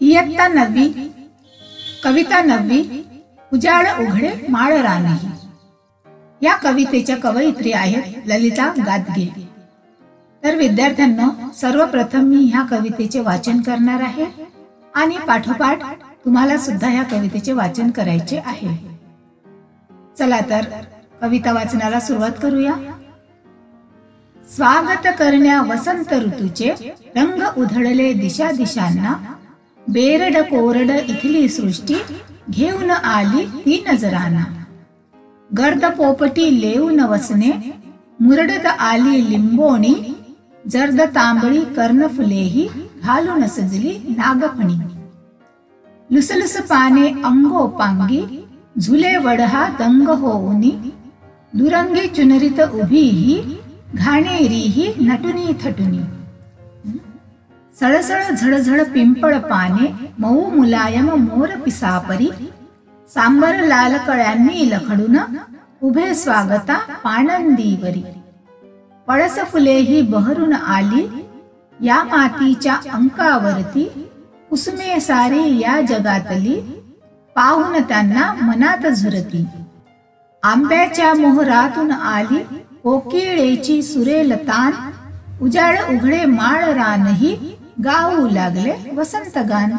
इयत्ता 9वी, कविता 9वी, उजाड उघडे माळ रानही. या कवितेच्या कवयित्री आहेत ललिता गादगे. तर विद्यार्थ्यांनो, सर्वप्रथम मी ह्या कवितेचे वाचन करणार आहे आणि पाठोपाठ तुम्हाला सुद्धा ह्या कवितेचे वाचन करायचे आहे. चला तर कविता वाचनाला सुरुवात करूया. स्वागत करण्या वसंत ऋतूचे रंग उधळले दिशा दिशांना, बेरड कोरड इथली सृष्टी घेऊन आली ती नजरांना. गर्द पोपटी लेऊन वसने मुरडत आली लिंबोणी, जर्द तांबळी कर्णफुलेही घालून सजली नागफणी. लुसलुस पाने अंगोपांगी झुले वडहा दंग होऊनी, दुरंगी चुनरीत उभी ही घाणेरी ही नटुनी थटुनी. सळसळ झळझळ पिंपळ पाने मऊ मुलायम मोर पिसापरी, सांबर लाल कळ्यांनी लखडून उभे स्वागता पाणंदीवरी. पळस फुलेही बहरून आली या मातीच्या अंकावरती, कुसुमे सारी या जगातली पाहून त्यांना मनात झुरती. आंब्याच्या मोहरातून आली कोकिळेची सुरेल तान, उजाड उघडे माळ रानही गाऊ लागले वसंत गान.